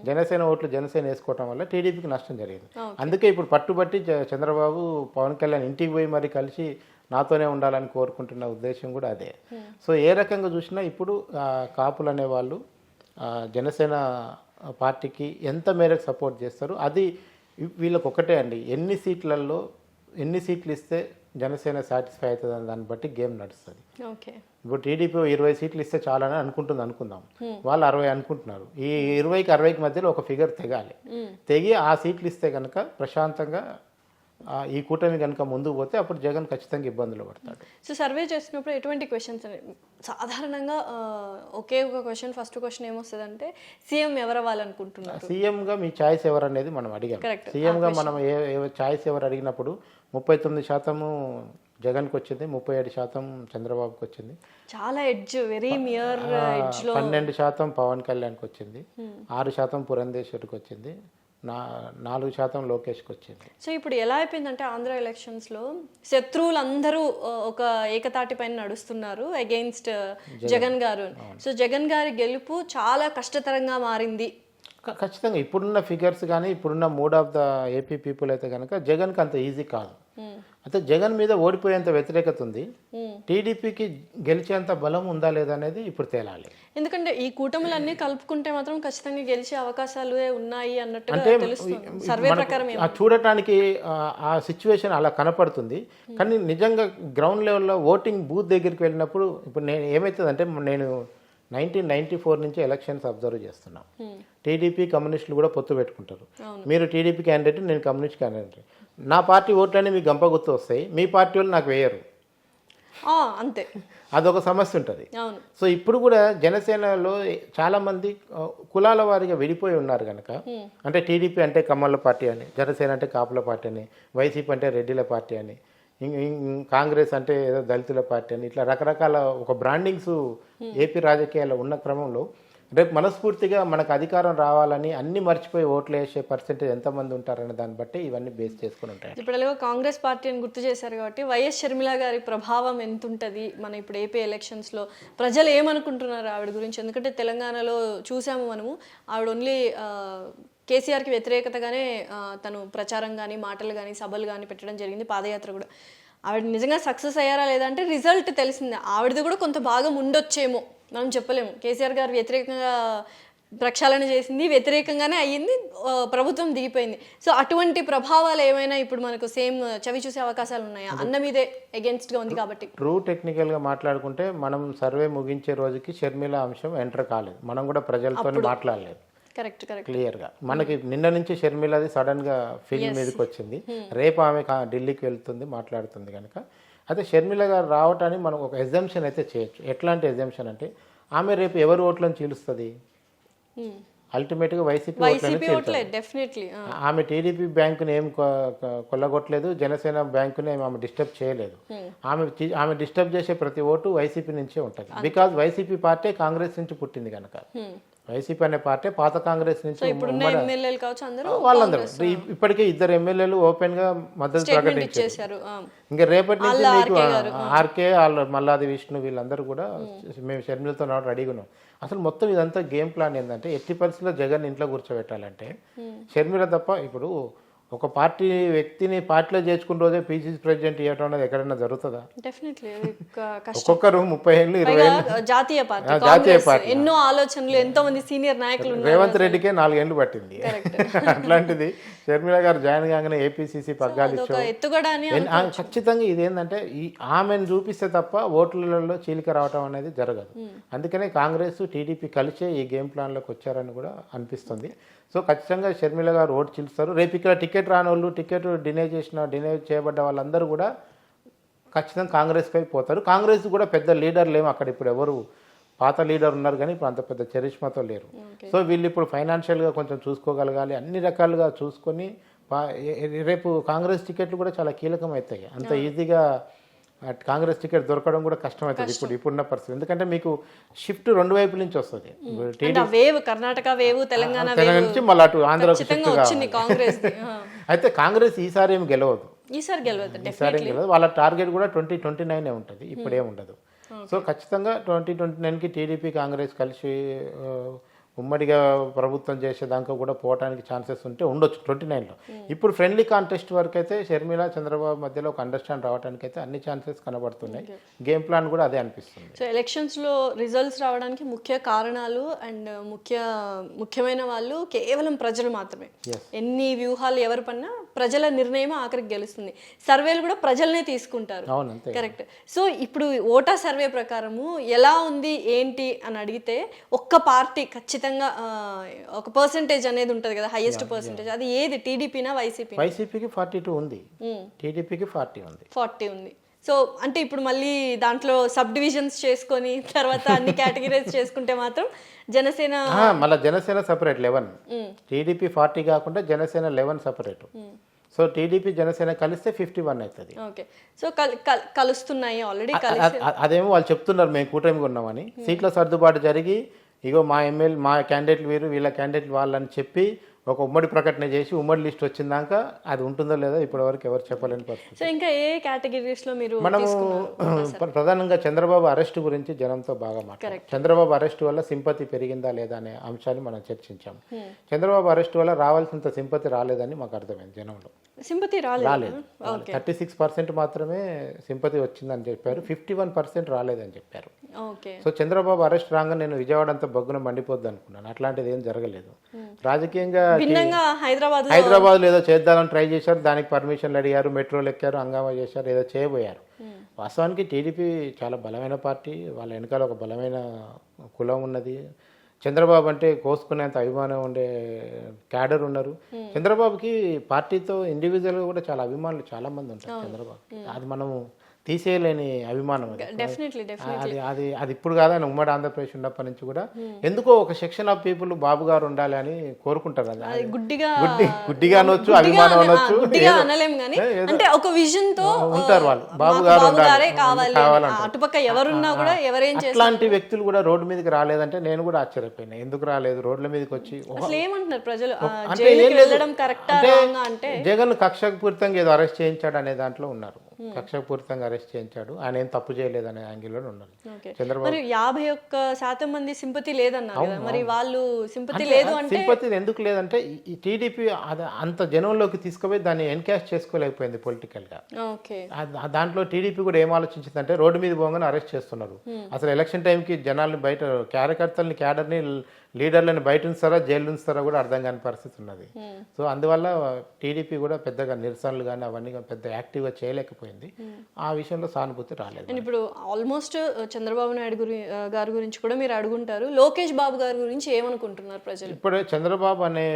జనసేన ఓట్లు జనసేన వేసుకోవడం వల్ల టీడీపీకి నష్టం జరిగింది. అందుకే ఇప్పుడు పట్టుబట్టి చంద్రబాబు పవన్ కళ్యాణ్ ఇంటికి పోయి మరి కలిసి నాతోనే ఉండాలని కోరుకుంటున్న ఉద్దేశం కూడా అదే. సో ఏ రకంగా చూసినా ఇప్పుడు కాపులు అనేవాళ్ళు జనసేన పార్టీకి ఎంత మేరకు సపోర్ట్ చేస్తారు అది వీళ్ళకి ఒకటే అండి. ఎన్ని సీట్లు ఇస్తే జనసేన సాటిస్ఫై అవుతుంది అని దాన్ని బట్టి గేమ్ నడుస్తుంది. ఇప్పుడు టీడీపీ 20 సీట్లు ఇస్తే చాలని అనుకుందాం, వాళ్ళు 60 అనుకుంటున్నారు. ఈ 20కి 60కి మధ్యలో ఒక ఫిగర్ తెగి ఆ సీట్లు ఇస్తే కనుక ప్రశాంతంగా ఈ కూటమి కనుక ముందుకు పోతే అప్పుడు జగన్ ఖచ్చితంగా ఇబ్బందులు పడతాడు. సో సర్వే చేసినప్పుడు ఎటువంటి క్వశ్చన్స్ సాధారణంగా ఒకే ఒక క్వశ్చన్, ఫస్ట్ క్వశ్చన్ ఏమొస్తుందంటే సీఎం ఎవరు అవ్వాలనుకుంటున్నారు? సీఎంగా మీ ఛాయిస్ ఎవరు అనేది మనం అడిగాం. సీఎంగా మనం ఛాయిస్ ఎవరు అడిగినప్పుడు 39% జగన్కి వచ్చింది, 37% చంద్రబాబుకి వచ్చింది. చాలా ఎడ్జ్, వెరీ నియర్ ఎడ్జ్ లో 12% పవన్ కళ్యాణ్కి వచ్చింది, 6% పురంధేశ్వరికి వచ్చింది, 4% లోకేష్కి వచ్చింది. సో ఇప్పుడు ఎలా అయిపోయిందంటే ఆంధ్ర ఎలక్షన్స్లో శత్రువులందరూ ఒక ఏకతాటి పైన నడుస్తున్నారు అగెయిన్స్ట్ జగన్ గారు. సో జగన్ గారి గెలుపు చాలా కష్టతరంగా మారింది. ఖచ్చితంగా ఇప్పుడున్న ఫిగర్స్ కానీ ఇప్పుడున్న mood of the AP people అయితే కనుక జగన్కి అంత ఈజీ కాదు. అయితే జగన్ మీద ఓడిపోయేంత వ్యతిరేకత ఉంది, టీడీపీకి గెలిచేంత బలం ఉందా లేదా అనేది ఇప్పుడు తేలాలి. ఎందుకంటే ఈ కూటములన్నీ కలుపుకుంటే మాత్రం ఖచ్చితంగా గెలిచే అవకాశాలు ఉన్నాయి అన్నట్టు అంటే సర్వే ప్రకారం చూడటానికి ఆ సిచ్యువేషన్ అలా కనపడుతుంది. కానీ నిజంగా గ్రౌండ్ లెవెల్లో ఓటింగ్ బూత్ దగ్గరికి వెళ్ళినప్పుడు ఇప్పుడు నేను ఏమవుతుందంటే నేను 1994 నుంచి ఎలక్షన్స్ అబ్జర్వ్ చేస్తున్నాం. టీడీపీ కమ్యూనిస్టులు కూడా పొత్తు పెట్టుకుంటారు. మీరు టీడీపీ క్యాండిడేట్, నేను కమ్యూనిస్ట్ క్యాండిడేట్. నా పార్టీ ఓట్లన్నీ మీకు గంప గుర్తు వస్తాయి, మీ పార్టీ వాళ్ళు నాకు వేయరు. అంతే, అదొక సమస్య ఉంటుంది. అవును. సో ఇప్పుడు కూడా జనసేనలో చాలామంది కులాల వారిగా విడిపోయి ఉన్నారు కనుక, అంటే టీడీపీ అంటే కమ్మల పార్టీ అని, జనసేన అంటే కాపుల పార్టీ అని, వైసీపీ అంటే రెడ్డిల పార్టీ అని, కాంగ్రెస్ అంటే ఏదో దళితుల పార్టీ అని, ఇట్లా రకరకాల ఒక బ్రాండింగ్స్ ఏపీ రాజకీయాల్లో ఉన్న క్రమంలో రేపు మనస్ఫూర్తిగా మనకు అధికారం రావాలని అన్ని మర్చిపోయి ఓట్లు వేసే పర్సెంటేజ్ ఎంతమంది ఉంటారనే దాన్ని బట్టి ఇవన్నీ బేస్ చేసుకుని ఉంటాయి. ఇప్పుడు ఎలాగో కాంగ్రెస్ పార్టీ అని గుర్తు చేశారు కాబట్టి వైఎస్ షర్మిల గారి ప్రభావం ఎంత ఉంటుంది మన ఇప్పుడు ఏపీ ఎలక్షన్స్లో, ప్రజలు ఏమనుకుంటున్నారు ఆవిడ గురించి? ఎందుకంటే తెలంగాణలో చూసాము మనము, ఆవిడ ఓన్లీ కేసీఆర్కి వ్యతిరేకతగానే తను ప్రచారం కానీ మాటలు కానీ సభలు కానీ పెట్టడం జరిగింది, పాదయాత్ర కూడా. ఆవిడ నిజంగా సక్సెస్ అయ్యారా లేదా అంటే రిజల్ట్ తెలిసిందే. ఆవిడది కూడా కొంత భాగం ఉండొచ్చేమో, మనం చెప్పలేము. కేసీఆర్ గారు వ్యతిరేకంగా ప్రక్షాళన చేసింది, వ్యతిరేకంగానే అయ్యింది, ప్రభుత్వం దిగిపోయింది. సో అటువంటి ప్రభావాలు ఏమైనా ఇప్పుడు మనకు సేమ్ చవి చూసే అవకాశాలు ఉన్నాయా? అన్న మీదే అగేన్స్ట్గా ఉంది కాబట్టి. ట్రూ టెక్నికల్గా మాట్లాడుకుంటే మనం సర్వే ముగించే రోజుకి షర్మిల అంశం ఎంటర్ కాలేదు, మనం కూడా ప్రజలతో మాట్లాడలేదు. కరెక్ట్ క్లియర్గా మనకి నిన్న నుంచి షర్మిలది సడన్గా ఫీలింగ్ మీదకి వచ్చింది. రేపు ఆమె ఢిల్లీకి వెళ్తుంది, మాట్లాడుతుంది కనుక. అయితే షర్మిల గారు రావటానికి మనం ఒక ఎగ్జంప్షన్ అయితే చేయొచ్చు. ఎట్లాంటి ఎగ్జంప్షన్ అంటే, ఆమె రేపు ఎవరు ఓట్లను చీలుస్తుంది? అల్టిమేట్గా వైసీపీ ఓట్లని డెఫినెట్లీ. ఆమె టీడీపీ బ్యాంకుని ఏం కొల్లగొట్టలేదు, జనసేన బ్యాంకుని ఏమి ఆమె డిస్టర్బ్ చేయలేదు. ఆమె డిస్టర్బ్ చేసే ప్రతి ఓటు వైసీపీ నుంచే ఉంటుంది. బికాజ్ వైసీపీ పార్టీ కాంగ్రెస్ నుంచి పుట్టింది కనుక. వైసీపీ అనే పార్టీ పాత కాంగ్రెస్ నుంచి వాళ్ళందరూ ఇప్పటికే 2 ఎమ్మెల్యేలు ఓపెన్ గా మద్దతు ప్రకటించారు. ఇంకా రేపటి నుంచి మీకు ఆర్కే వాళ్ళు మల్లాది విష్ణు వీళ్ళందరూ కూడా మేము షర్మిలతో రెడీగా ఉన్నాం. అసలు మొత్తం ఇదంతా గేమ్ ప్లాన్ ఏంటంటే, ఎట్టి పరిస్థితుల్లో జగన్ ఇంట్లో కూర్చోబెట్టాలంటే షర్మిల తప్ప ఇప్పుడు ఒక పార్టీ వ్యక్తిని పార్టీలో చేర్చుకున్న రోజే పీసీసీ ప్రెసిడెంట్ ఇవ్వటం అనేది ఎక్కడైనా జరుగుతుందా? ఒక్కొక్కరు 30 ఏళ్ళు 20 ఏళ్ళు జాతీయ పార్టీ, ఎన్నో ఆలోచనలు, ఎంతో మంది సీనియర్ నాయకులు. రేవంత్ రెడ్డికే 4 ఏళ్ళు పట్టింది. అట్లాంటిది షర్మిల గారు జాయిన్ కాగానే ఏపీసీసీ పగ్గాలు ఇచ్చారు. ఖచ్చితంగా ఇదేంటంటే ఆమెను చూపిస్తే తప్ప ఓట్లలో చీలిక రావటం అనేది జరగదు. అందుకనే కాంగ్రెస్ టీడీపీ కలిసే ఈ గేమ్ ప్లాన్లోకి వచ్చారని కూడా అనిపిస్తుంది. సో ఖచ్చితంగా షర్మిల గారు ఓటు చీలుస్తారు. రేపు ఇక్కడ టికెట్ రాని వాళ్ళు, టికెట్ డినే చేయబడ్డ వాళ్ళందరూ కూడా ఖచ్చితంగా కాంగ్రెస్పై పోతారు. కాంగ్రెస్ కూడా పెద్ద లీడర్లు ఏమో అక్కడ ఇప్పుడు ఎవరు, పాత లీడర్ ఉన్నారు కానీ ఇప్పుడు అంత పెద్ద చరిష్మాతో లేరు. సో వీళ్ళు ఇప్పుడు ఫైనాన్షియల్గా కొంచెం చూసుకోగలగాలి, అన్ని రకాలుగా చూసుకొని రేపు కాంగ్రెస్ టికెట్లు కూడా చాలా కీలకం అవుతాయి. అంత ఈజీగా కాంగ్రెస్ టికెట్ దొరకడం కూడా కష్టమవుతుంది ఇప్పుడున్న పరిస్థితి. ఎందుకంటే మీకు షిఫ్ట్ 2 వైపుల నుంచి వస్తుంది. కర్ణాటక వేవ్, తెలంగాణ నుంచి మళ్ళీ అటు ఆంధ్రాకు షిఫ్ట్ కావాలి. అయితే కాంగ్రెస్ ఈసారి ఏమి గెలవదు, ఈసారి గెలవదు. వాళ్ళ టార్గెట్ కూడా 2029 ఉంటుంది, ఇప్పుడేం ఉండదు. సో ఖచ్చితంగా 2029కి టీడీపీ కాంగ్రెస్ కలిసి ఉమ్మడిగా ప్రభుత్వం చేసేదాకా కూడా పోవడానికి ఛాన్సెస్ ఉంటే ఉండొచ్చు 29లో. ఇప్పుడు ఫ్రెండ్లీ కాంటెస్ట్ వరకు అయితే షర్మిల చంద్రబాబు మధ్యలో ఒక అండర్స్టాండ్ రావడానికి అయితే అన్ని ఛాన్సెస్ కనబడుతున్నాయి. గేమ్ ప్లాన్ కూడా అదే అనిపిస్తుంది. సో ఎలక్షన్స్లో రిజల్ట్స్ రావడానికి ముఖ్య కారణాలు అండ్ ముఖ్యమైన వాళ్ళు కేవలం ప్రజలు మాత్రమే. ఎన్ని వ్యూహాలు ఎవరు పన్నా ప్రజల నిర్ణయం ఆఖరికి గెలుస్తుంది. సర్వేలు కూడా ప్రజలనే తీసుకుంటారు. కరెక్ట్. సో ఇప్పుడు ఓటా సర్వే ప్రకారము ఎలా ఉంది ఏంటి అని అడిగితే ఒక్క పార్టీ ఖచ్చితంగా ఒక పర్సెంటేజ్ అనేది ఉంటుంది కదా, హైయెస్ట్ పర్సెంటేజ్, అది ఏది? టీడీపీనా వైసీపీ? వైసీపీకి 42 ఉంది, టీడీపీకి 40 ఉంది. సో అంటే ఇప్పుడు మళ్ళీ దాంట్లో సబ్ డివిజన్స్ చేసుకొని తర్వాత అన్ని కేటగిరీస్ చేసుకుంటే మాత్రం జనసేన మళ్ళీ జనసేన సపరేట్ 11, టీడీపీ 40 కాకుండా Janasena 11 separate. So TDP Janasena కలిస్తే 51 అవుతుంది. ఓకే. సో కలుస్తున్నాయి ఆల్రెడీ. అదేమో వాళ్ళు చెప్తున్నారు మేము కూటమిగా ఉన్నామని. సీట్ల సర్దుబాటు జరిగి ఇగో మా క్యాండిడేట్లు వీరు, వీళ్ళ క్యాండిడేట్లు వాళ్ళని చెప్పి ఒక ఉమ్మడి ప్రకటన చేసి ఉమ్మడి లిస్ట్ వచ్చిందాక అది ఉంటుందో లేదో ఇప్పటి వరకు ఎవరు చెప్పలేని పరిస్థితి. సో ఇంకా ఏ కేటగిరీస్లో మీరు మనము ప్రధానంగా చంద్రబాబు అరెస్ట్ గురించి జనంతో బాగా మాట్లాడారు. చంద్రబాబు అరెస్ట్ వల్ల సింపతి పెరిగిందా లేదా అనే అంశాన్ని మనం చర్చించాము. చంద్రబాబు అరెస్ట్ వల్ల రావాల్సినంత సింపతి రాలేదని మాకు అర్థమైంది. జనంలో సింపతి రాలేదు. 36% మాత్రమే సింపతి వచ్చిందని చెప్పారు, 51% రాలేదని చెప్పారు. సో చంద్రబాబు అరెస్ట్ రాగా నేను విజయవాడ అంతా బగ్గున మండిపోద్ది అనుకున్నాను. అట్లాంటిది ఏం జరగలేదు. రాజకీయంగా హైదరాబాద్ ఏదో చేద్దామని ట్రై చేశారు, దానికి పర్మిషన్లు అడిగారు, మెట్రోలు ఎక్కారు, హంగామా చేశారు, ఏదో చేయబోయారు. వాస్తవానికి టీడీపీ చాలా బలమైన పార్టీ, వాళ్ళ వెనకాల ఒక బలమైన కులం ఉన్నది. చంద్రబాబు అంటే కోసుకునేంత అభిమానం ఉండే క్యాడర్ ఉన్నారు. చంద్రబాబుకి పార్టీతో ఇండివిజువల్గా కూడా చాలా అభిమానులు చాలా మంది ఉంటారు చంద్రబాబు. అది మనము తీసేయలేని అభిమానం అది. డెఫినెట్లీ అది అది అది ఇప్పుడు కాదు, ఆయన ఉమ్మడి ఆంధ్రప్రదేశ్ ఉన్నప్పటి నుంచి కూడా ఎందుకో ఒక సెక్షన్ ఆఫ్ పీపుల్ బాబు గారు ఉండాలి అని కోరుకుంటారు. అది గుడ్డిగా గుడ్డిగా అనొచ్చు, అభిమానం అనొచ్చు, గుడ్డిగా అనలేం కానీ అంటే ఒక విజన్ తో ఉంటారు వాళ్ళు. బాబు గారు గారే కావాలి, అటుపక్క ఎవరున్నా కూడా ఎవరేం చేస్తారు అట్లాంటి వ్యక్తులు కూడా రోడ్డు మీదకి రాలేదంటే నేను కూడా ఆశ్చర్యపోయినా. ఎందుకు రాలేదు రోడ్ల మీదకి వచ్చి? అసలు ఏమంటున్నారు ప్రజలు? అంటే జైలుకి వెళ్ళడం కరెక్టా రాంగా అంటే జగన్ కక్షపూరితంగా ఏదో అరెస్ట్ చేయించాడు అనే దాంట్లో ఉన్నారు. కక్షపూరితంగా అరెస్ట్ చేయించాడు, ఆయన ఏం తప్పు చేయలేదనే యాంగిల్లో ఉన్నారు. చంద్రబాబు మరి 51% మంది సింపతి లేదన్నారు కదా, మరి వాళ్ళు సింపతి లేదు అంటే సింపతి ఎందుకు లేదంటే ఈ టీడీపీ అంత జనంలోకి తీసుకుపోయి దాన్ని ఎన్కాష్ చేసుకోలేకపోయింది పొలిటికల్ గా. ఓకే, దాంట్లో టీడీపీ కూడా ఏం ఆలోచించిందంటే రోడ్డు మీద పోగానే అరెస్ట్ చేస్తున్నారు. అసలు ఎలక్షన్ టైంకి జనాల్ని బయట కార్యకర్తల్ని క్యాడర్ని లీడర్లను బయట ఉంచుతారా జైలు ఉంచుతారా కూడా అర్థం కాని పరిస్థితి ఉన్నది. సో అందువల్ల టీడీపీ కూడా పెద్దగా నిరసనలు కానీ అవన్నీ పెద్ద యాక్టివ్గా చేయలేకపోయింది. ఆ విషయంలో సానుభూతి రాలేదు. ఇప్పుడు ఆల్మోస్ట్ చంద్రబాబు నాయుడు గారి గురించి కూడా మీరు అడుగుంటారు, లోకేష్ బాబు గారి గురించి ఏమనుకుంటున్నారు ప్రజలు? ఇప్పుడే చంద్రబాబు అనే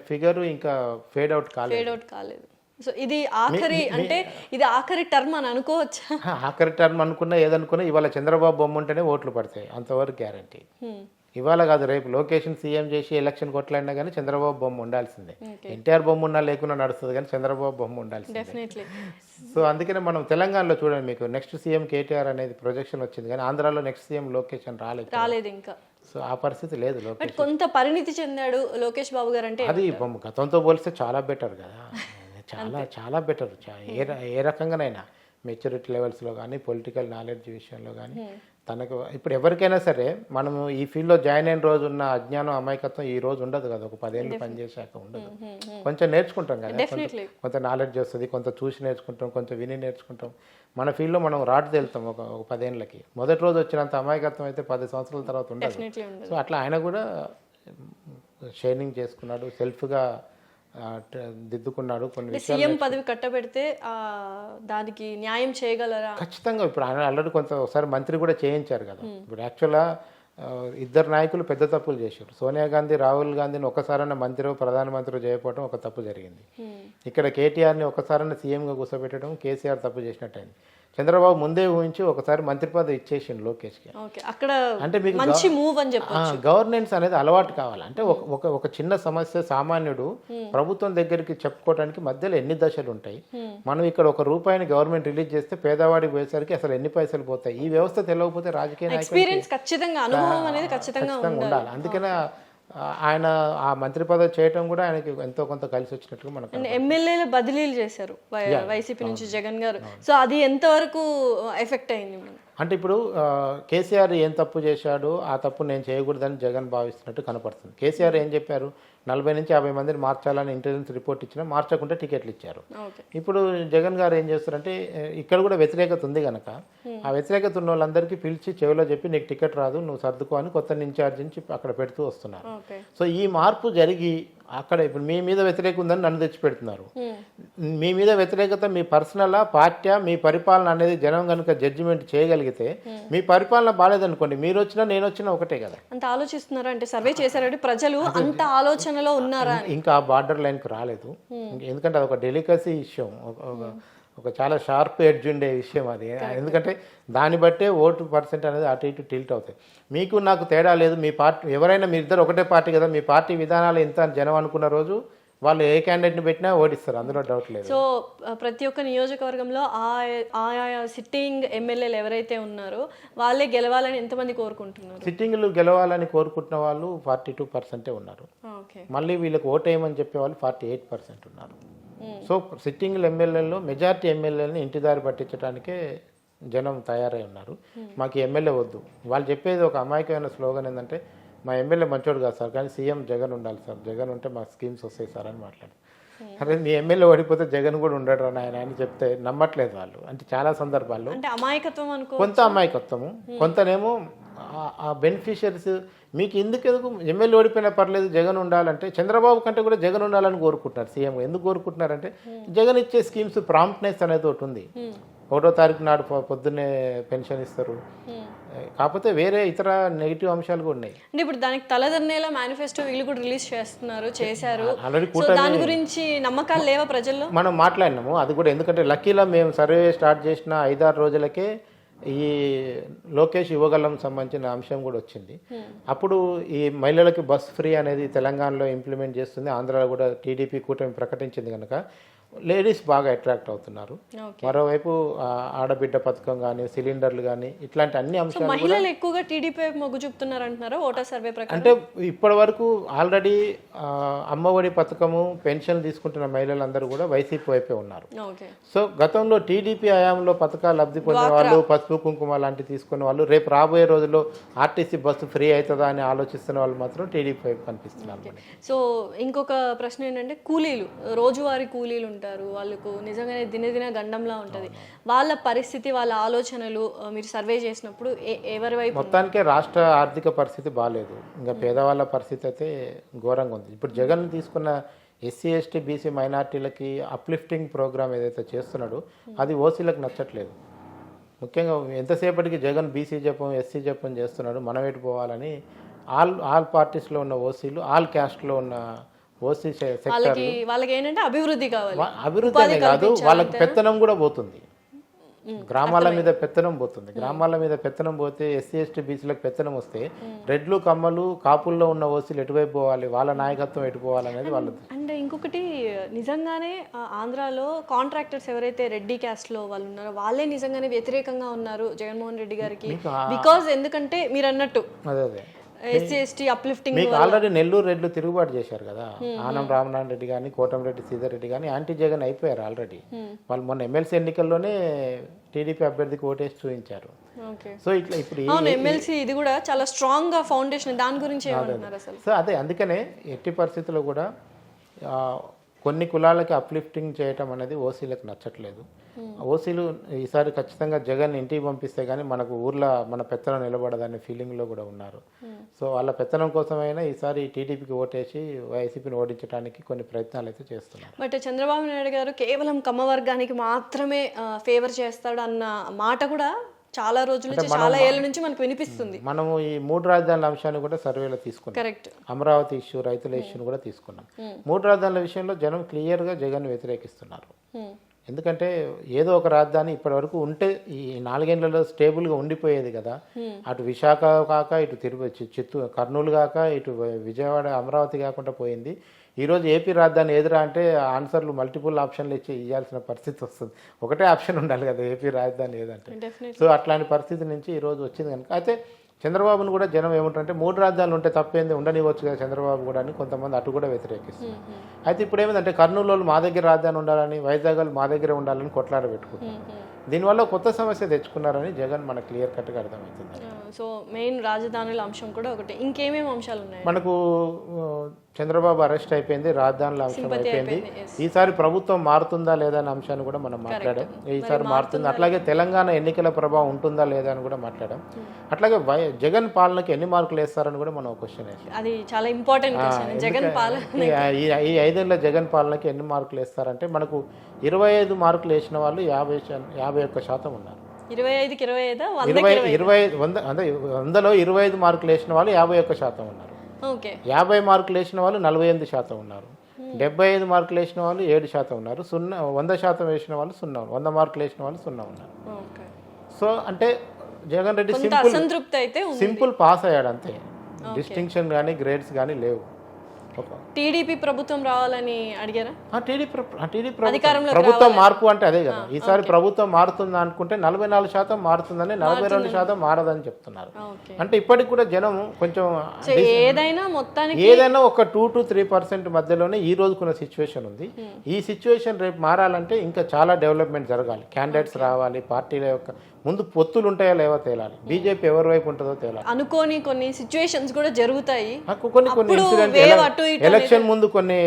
ఫిగర్ ఇంకా ఫేడ్ అవుట్ కాలేదు. సో ఇది ఆఖరి అంటే ఇది ఆఖరి టర్మ్ అని అనుకోవచ్చా? ఆఖరి టర్మ్ అనుకున్నా ఏదనుకున్నా ఇవాళ చంద్రబాబు బొమ్మ ఉంటేనే ఓట్లు పడతాయి, అంతవరకు గ్యారంటీ. ఇవాళ కాదు, రేపు లొకేషన్ సీఎం చేసి ఎలక్షన్ కొట్లాడినా కానీ చంద్రబాబు బొమ్మ ఉండాల్సిందే. ఎన్టీఆర్ బొమ్మ ఉన్నా లేకున్నా నడుస్తుంది, కానీ చంద్రబాబు బొమ్మ ఉండాల్సిందే. సో అందుకనే మనం తెలంగాణలో చూడండి, మీకు నెక్స్ట్ సీఎం కేటీఆర్ అనేది ప్రొజెక్షన్ వచ్చింది, కానీ ఆంధ్రాలో నెక్స్ట్ సీఎం లొకేషన్ రాలేదు ఇంకా. సో ఆ పరిస్థితి లేదు. లోకేష్ కొంత పరిణితి చెందాడు లోకేష్ బాబు గారు అంటే, అది గతంతో పోలిస్తే చాలా బెటర్ కదా, చాలా చాలా బెటర్. ఏ రకంగానైనా మెచ్యూరిటీ లెవెల్స్లో కానీ పొలిటికల్ నాలెడ్జ్ విషయంలో కానీ తనకు ఇప్పుడు ఎవరికైనా సరే మనం ఈ ఫీల్డ్లో జాయిన్ అయిన రోజు ఉన్న అజ్ఞానం అమాయకత్వం ఈ రోజు ఉండదు కదా, ఒక 10 ఏళ్ళు పనిచేసాక ఉండదు. కొంచెం నేర్చుకుంటాం కదా, కొంత నాలెడ్జ్ వస్తుంది, కొంత చూసి నేర్చుకుంటాం, కొంత విని నేర్చుకుంటాం. మన ఫీల్డ్లో మనం రాటు తేలుతాం ఒక 10 ఏళ్ళకి. మొదటి రోజు వచ్చినంత అమాయకత్వం అయితే 10 సంవత్సరాల తర్వాత ఉండదు. సో అట్లా ఆయన కూడా షైనింగ్ చేసుకున్నాడు, సెల్ఫ్గా దిద్దుకున్నాడు. కొన్ని సీఎం పదవి కట్టబెడితే దానికి న్యాయం చేయగలరా? ఖచ్చితంగా. ఇప్పుడు ఆయన ఆల్రెడీ ఒకసారి మంత్రి కూడా చేయించారు కదా. ఇప్పుడు యాక్చువల్గా ఇద్దరు నాయకులు పెద్ద తప్పులు చేశారు. సోనియా గాంధీ రాహుల్ గాంధీని ఒకసారైనా మంత్రి ప్రధానమంత్రి చేయకపోవడం ఒక తప్పు జరిగింది. ఇక్కడ కేటీఆర్ని ఒకసారైనా సీఎంగా కూర్చోబెట్టడం కేసీఆర్ తప్పు చేసినట్టయింది. చంద్రబాబు ముందే ఊహించి ఒకసారి మంత్రి పదవి ఇచ్చేసిండు లోకేష్కి. అంటే మీకు గవర్నెన్స్ అనేది అలవాటు కావాలి. అంటే ఒక చిన్న సమస్య సామాన్యుడు ప్రభుత్వం దగ్గరికి చెప్పుకోవడానికి మధ్యలో ఎన్ని దశలు ఉంటాయి. మనం ఇక్కడ ₹1 గవర్నమెంట్ రిలీజ్ చేస్తే పేదవాడికి పోయేసరికి అసలు ఎన్ని పైసలు పోతాయి. ఈ వ్యవస్థ తెలియకపోతే రాజకీయ ఖచ్చితంగా ఉండాలి. అందుకనే ఆయన ఆ మంత్రి పదవి చేయటం కూడా ఆయనకి ఎంతో కొంత కలిసి వచ్చినట్టుగా మనకు. ఎమ్మెల్యేల బదిలీలు చేశారు వైసీపీ నుంచి జగన్ గారు. సో అది ఎంతవరకు ఎఫెక్ట్ అయింది? అంటే ఇప్పుడు కేసీఆర్ ఏం తప్పు చేశాడు, ఆ తప్పు నేను చేయకూడదని జగన్ భావిస్తున్నట్టు కనపడుతుంది. కేసీఆర్ ఏం చెప్పారు, 40 నుంచి 50 మందిని మార్చాలని ఇంటెలిజెన్స్ రిపోర్ట్ ఇచ్చినా మార్చకుండా టికెట్లు ఇచ్చారు. ఇప్పుడు జగన్ గారు ఏం చేస్తారంటే ఇక్కడ కూడా వ్యతిరేకత ఉంది కనుక ఆ వ్యతిరేకత ఉన్న వాళ్ళందరికీ పిలిచి చెవిలో చెప్పి నీకు టికెట్ రాదు, నువ్వు సర్దుకో అని కొత్త ఇన్ఛార్జ్ నుంచి అక్కడ పెడుతూ వస్తున్నారు. సో ఈ మార్పు జరిగి అక్కడ ఇప్పుడు మీ మీద వ్యతిరేకత ఉందని నన్ను తెచ్చిపెడుతున్నారు. మీ మీద వ్యతిరేకత మీ పర్సనలా పార్టీ మీ పరిపాలన అనేది జనం కనుక జడ్జిమెంట్ చేయగలిగితే మీ పరిపాలన బాగాలేదనుకోండి, మీరు వచ్చినా నేను వచ్చినా ఒకటే కదా. అంత ఆలోచిస్తున్నారా అంటే సర్వే చేశారంటే ప్రజలు అంత ఆలోచనలో ఉన్నారా? ఇంకా ఆ బార్డర్ లైన్కి రాలేదు. ఎందుకంటే అది ఒక డెలికసీ విషయం, ఒక చాలా షార్ప్ ఎడ్జ్ ఉండే విషయం అది. ఎందుకంటే దాన్ని బట్టే ఓటు పర్సెంట్ అనేది అటు ఇటు టిల్ట్ అవుతాయి. మీకు నాకు తేడా లేదు, మీ పార్టీ ఎవరైనా మీ ఇద్దరు ఒకటే పార్టీ కదా, మీ పార్టీ విధానాలు ఎంత జనం అనుకున్న రోజు వాళ్ళు ఏ క్యాండిడేట్ని పెట్టినా ఓడిస్తారు, అందులో డౌట్ లేదు. సో ప్రతి ఒక్క నియోజకవర్గంలో ఆయా సిట్టింగ్ ఎమ్మెల్యేలు ఎవరైతే ఉన్నారో వాళ్ళే గెలవాలని ఎంతమంది కోరుకుంటున్నారు? సిట్టింగ్లు గెలవాలని కోరుకుంటున్న వాళ్ళు 42% ఉన్నారు. మళ్ళీ వీళ్ళకి ఓటు వేయమని చెప్పేవాళ్ళు 48% ఉన్నారు. సో సిట్టింగ్ ఎమ్మెల్యేల్లో మెజారిటీ ఎమ్మెల్యేలని ఇంటి దారి పట్టించడానికే జనం తయారై ఉన్నారు. మాకు ఎమ్మెల్యే వద్దు. వాళ్ళు చెప్పేది ఒక అమాయకమైన స్లోగన్ ఏంటంటే మా ఎమ్మెల్యే మంచోడు కాదు సార్, కానీ సీఎం జగన్ ఉండాలి సార్, జగన్ ఉంటే మా స్కీమ్స్ వస్తాయి సార్ అని మాట్లాడు. అరే మీ ఎమ్మెల్యే ఓడిపోతే జగన్ కూడా ఉండడు రా నాయన అని చెప్తే నమ్మట్లేదు వాళ్ళు. అంటే చాలా సందర్భాల్లో కొంత అమాయకత్వము, కొంతనేమో ఆ బెనిఫిషియరీస్ మీకు ఎందుకు ఎమ్మెల్యే ఓడిపోయినా పర్లేదు జగన్ ఉండాలంటే చంద్రబాబు కంటే కూడా జగన్ ఉండాలని కోరుకుంటున్నారు సీఎం. ఎందుకు కోరుకుంటున్నారంటే జగన్ ఇచ్చే స్కీమ్స్ ప్రాంప్ట్నెస్ అనేది ఒకటి ఉంది. 1వ తారీఖు నాడు పొద్దున్నే పెన్షన్ ఇస్తారు. కాకపోతే వేరే ఇతర నెగిటివ్ అంశాలు కూడా ఉన్నాయి. అంటే ఇప్పుడు దానికి తలదన్నేలా మేనిఫెస్టో వీళ్ళు కూడా రిలీజ్ చేశారు. ఆల్రెడీ సో దాని గురించి నమ్మకాలు లేవా ప్రజల్లో? మనం మాట్లాడినాము అది కూడా. ఎందుకంటే లక్కీలా మేము సర్వే స్టార్ట్ చేసిన 5-6 రోజులకే ఈ లోకేష్ యువగలం సంబంధించిన అంశం కూడా వచ్చింది. అప్పుడు ఈ మహిళలకి బస్ ఫ్రీ అనేది తెలంగాణలో ఇంప్లిమెంట్ చేస్తుంది, ఆంధ్రాలో కూడా టీడీపీ కూటమి ప్రకటించింది కనుక లేడీస్ బాగా అట్రాక్ట్ అవుతున్నారు. మరోవైపు ఆడబిడ్డ పథకం కానీ సిలిండర్లు కానీ ఇట్లాంటి అన్ని అంశాలు మహిళలు ఎక్కువగా టీడీపీ మొగ్గు చూపుతున్నారు అంటున్నారు ఓటర్ సర్వే ప్రకారం. అంటే ఇప్పటి వరకు ఆల్రెడీ అమ్మఒడి పథకము పెన్షన్ తీసుకుంటున్న మహిళలందరూ కూడా వైసీపీ వైపే ఉన్నారు. సో గతంలో టీడీపీ హయాంలో పథకాలు లబ్ధి పొందిన వాళ్ళు, పసుపు కుంకుమ లాంటివి తీసుకున్న వాళ్ళు రేపు రాబోయే రోజుల్లో ఆర్టీసీ బస్సు ఫ్రీ అవుతుందా అని ఆలోచిస్తున్న వాళ్ళు మాత్రం టీడీపీ వైపు కనిపిస్తున్నారు. సో ఇంకొక ప్రశ్న ఏంటంటే కూలీలు, రోజువారీ కూలీలు ఉంటారు, వాళ్ళకు నిజంగానే దినదిన గండంలా ఉంటుంది. వాళ్ళ పరిస్థితి, వాళ్ళ ఆలోచనలు మీరు సర్వే చేసినప్పుడు ఎవరి వైపు? మొత్తానికే రాష్ట్ర ఆర్థిక పరిస్థితి బాగాలేదు. ఇంకా పేదవాళ్ళ పరిస్థితి అయితే ఘోరంగా ఉంది. ఇప్పుడు జగన్ తీసుకున్న ఎస్సీ ఎస్టీ బీసీ మైనార్టీలకి అప్లిఫ్టింగ్ ప్రోగ్రామ్ ఏదైతే చేస్తున్నాడో అది ఓసీలకు నచ్చట్లేదు. ముఖ్యంగా ఎంతసేపటికి జగన్ బీసీ జపం ఎస్సీ జపం చేస్తున్నాడు, మనం ఎటు పోవాలని ఆల్ పార్టీస్లో ఉన్న ఓసీలు, ఆల్ క్యాస్ట్లో ఉన్న ఓసీ సెక్టర్ వాళ్ళకి ఏంటంటే అభివృద్ధి కావాలి. అభివృద్ధి అనే కాదు, వాళ్ళకి పెత్తనం కూడా పోతుంది. గ్రామాల మీద పెత్తనం పోతుంది. గ్రామాల మీద పెత్తనం పోతే ఎస్సీ ఎస్టీ బీసీలకు పెత్తనం వస్తే రెడ్లు కమ్మలు కాపుల్లో ఉన్న ఓసీలు ఎటువైపు పోవాలి, వాళ్ళ నాయకత్వం ఎటు పోవాలనేది వాళ్ళది. అండ్ ఇంకొకటి నిజంగానే ఆంధ్రాలో కాంట్రాక్టర్స్ ఎవరైతే రెడ్డి క్యాస్ట్ లో వాళ్ళు ఉన్నారో వాళ్ళే నిజంగానే వ్యతిరేకంగా ఉన్నారు జగన్మోహన్ రెడ్డి గారికి. బికాజ్ ఎందుకంటే మీరు అన్నట్టు అదే ఎస్సీ ఎస్టీ అప్లిఫ్టింగ్ మీకు ఆల్రెడీ నెల్లూరు రెడ్లు తిరుగుబాటు చేశారు కదా. ఆనం రామనారాయణ రెడ్డి కానీ కోటంరెడ్డి శ్రీధర్ రెడ్డి కానీ యాంటీ జగన్ అయిపోయారు ఆల్రెడీ. వాళ్ళు మొన్న ఎమ్మెల్సీ ఎన్నికల్లోనే టీడీపీ అభ్యర్థికి ఓటేసి చూపించారు. సో ఇట్లా ఇప్పుడు ఎమ్మెల్సీ ఇది కూడా చాలా స్ట్రాంగ్ గా ఫౌండేషన్, దాని గురించి ఏమంటున్నారు అసలు? సో అదే అందుకనే ఎట్టి పరిస్థితుల్లో కూడా కొన్ని కులాలకి అప్లిఫ్టింగ్ చేయటం అనేది ఓసీలకు నచ్చట్లేదు. ఓసీలు ఈసారి ఖచ్చితంగా జగన్ ఇంటికి పంపిస్తే కానీ మనకు ఊర్లో మన పెత్తనం నిలబడదనే ఫీలింగ్లో కూడా ఉన్నారు. సో వాళ్ళ పెత్తనం కోసమైనా ఈసారి టీడీపీకి ఓటేసి వైసీపీని ఓడించడానికి కొన్ని ప్రయత్నాలు అయితే చేస్తున్నారు. బట్ చంద్రబాబు నాయుడు గారు కేవలం కమ్మ వర్గానికి మాత్రమే ఫేవర్ చేస్తాడు అన్న మాట కూడా చాలా రోజుల నుంచి, చాలా ఏళ్ళ నుంచి మనకు వినిపిస్తుంది. మనము ఈ 3 రాజధానుల అంశాన్ని కూడా సర్వేలో తీసుకున్నాం. కరెక్ట్. అమరావతి ఇష్యూ, రైతుల ఇష్యూని కూడా తీసుకున్నాం. 3 రాజధానుల విషయంలో జనం క్లియర్గా జగన్ వ్యతిరేకిస్తున్నారు. ఎందుకంటే ఏదో ఒక రాజధాని ఇప్పటి వరకు ఉంటే ఈ 4 ఏళ్లలో స్టేబుల్గా ఉండిపోయేది కదా. అటు విశాఖ కాక, ఇటు తిరుపతి చిత్తూరు కర్నూలు కాక, ఇటు విజయవాడ అమరావతి కాకుండా పోయింది. ఈరోజు ఏపీ రాజధాని ఎదురా అంటే ఆన్సర్లు మల్టిపుల్ ఆప్షన్లు ఇవ్వాల్సిన పరిస్థితి వస్తుంది. ఒకటే ఆప్షన్ ఉండాలి కదా ఏపీ రాజధాని ఏదంటే. సో అట్లాంటి పరిస్థితి నుంచి ఈరోజు వచ్చింది కనుక అయితే చంద్రబాబును కూడా జనం ఏమంటారంటే 3 రాజధానులు ఉంటే తప్పేంది, ఉండనివ్వచ్చు కదా చంద్రబాబు కూడా అని కొంతమంది అటు కూడా వ్యతిరేకిస్తున్నారు. అయితే ఇప్పుడు ఏమిటంటే కర్నూలు వాళ్ళు మా దగ్గర రాజధాని ఉండాలని, వైజాగ్ వాళ్ళు మా దగ్గర ఉండాలని కొట్లాడ పెట్టుకుంటున్నారు. దీనివల్ల కొత్త సమస్య తెచ్చుకున్నారని జగన్ మనకు క్లియర్ కట్గా అర్థమవుతుంది. సో మెయిన్ రాజధానుల అంశం కూడా ఒకటి. ఇంకేమేమి అంశాలు ఉన్నాయి? మనకు చంద్రబాబు అరెస్ట్ అయిపోయింది, రాజధానుల అంశం అయిపోయింది. ఈసారి ప్రభుత్వం మారుతుందా లేదా అనే అంశాన్ని కూడా మనం మాట్లాడాం. ఈసారి మారుతుంది. అట్లాగే తెలంగాణ ఎన్నికల ప్రభావం ఉంటుందా లేదా అని కూడా మాట్లాడాం. అట్లాగే జగన్ పాలనకి ఎన్ని మార్కులు వేస్తారని కూడా మనం క్వశ్చన్ వేసాం. అది చాలా ఇంపార్టెంట్ క్వశ్చన్. జగన్ పాలన ఈ 5 ఏళ్ల జగన్ పాలనకి ఎన్ని మార్కులు వేస్తారంటే మనకు 25 మార్కులు వేసిన వాళ్ళు 51% ఉన్నారు. 25కి 25 100లో 25 మార్కులు వేసిన వాళ్ళు 51% ఉన్నారు. 50 మార్కులు వేసిన వాళ్ళు 48% ఉన్నారు. 75 మార్కులు వేసిన వాళ్ళు 7% ఉన్నారు. 100% వేసిన వాళ్ళు 0, 100 మార్కులు వేసిన వాళ్ళు 0 ఉన్నారు. సో అంటే జగన్ రెడ్డి సింపుల్ పాస్ అయ్యాడు అంతే. డిస్టింక్షన్ కానీ గ్రేడ్స్ కానీ లేవు. టీడీపీ ప్రభుత్వం రావాలని అడిగారా? టీడీపీ ప్రభుత్వం మార్పు అంటే అదే కదా. ఈసారి ప్రభుత్వం మారుతుందా అనుకుంటే 44% మారుతుందని, 42% మారదని చెప్తున్నారు. అంటే ఇప్పటికి కూడా జనం కొంచెం ఏదైనా ఒక 2 to 3% మధ్యలోనే ఈ రోజుకున్న సిచ్యువేషన్ ఉంది. ఈ సిచ్యువేషన్ రేపు మారాలంటే ఇంకా చాలా డెవలప్మెంట్ జరగాలి. క్యాండిడేట్స్ రావాలి, పార్టీల యొక్క ముందు పొత్తులు ఉంటాయో లేవో తేలాలి, బీజేపీ ఎవరి వైపు ఉంటుందో తేలాలి. అనుకోని కొన్ని సిచ్యువేషన్స్ కూడా జరుగుతాయి. కొన్ని ఇన్సిడెంట్ ఎలక్షన్ ముందు కొన్ని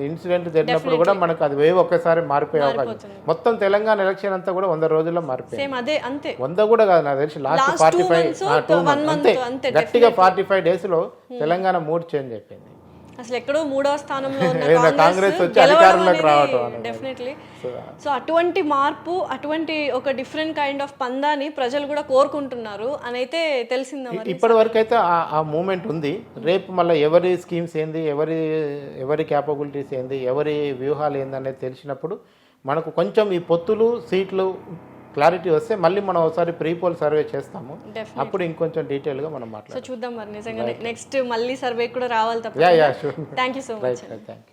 ఇన్సిడెంట్ జరిగినప్పుడు కూడా మనకు అది వేవ్ ఒక్కసారి మారిపోయే అవకాశం. మొత్తం తెలంగాణ ఎలక్షన్ అంతా కూడా 100 రోజుల్లో మారిపోయింది. 100 కూడా కాదు, నాకు తెలిసి లాస్ట్ 45 2 months అంతే. గట్టిగా 45 days లో తెలంగాణ మూడ్ చేంజ్ అయిపోయింది. అసలు ఎక్కడో 3వ స్థానంలో ఉన్న ఏదైనా కాంగ్రెస్ వచ్చి అధికారంలోకి రావటం అనేది. డెఫినెట్లీ. సో అటువంటి మార్పు, అటువంటి ఒక డిఫరెంట్ కైండ్ ఆఫ్ పందాని ప్రజలు కూడా కోరుకుంటున్నారు అని అయితే తెలిసిందా మరి? ఇప్పటి వరకు అయితే ఆ మూమెంట్ ఉంది. రేపు మళ్ళీ ఎవరి స్కీమ్స్ ఏంది, ఎవరి క్యాపబిలిటీస్ ఏంది, ఎవరి వ్యూహాలు ఏంది అనేది తెలిసినప్పుడు మనకు కొంచెం ఈ పొత్తులు సీట్లు క్లారిటీ వస్తే మళ్ళీ మనం ఒకసారి ప్రీపోల్ సర్వే చేస్తాము. అప్పుడు ఇంకొంచెం డీటెయిల్గా మనం సో మాట్లాడతాం. చూద్దాం మరి నిజంగా నెక్స్ట్ మళ్ళీ సర్వే కూడా రావాలి తప్ప. Yeah sure. Thank you so much. Right thank you.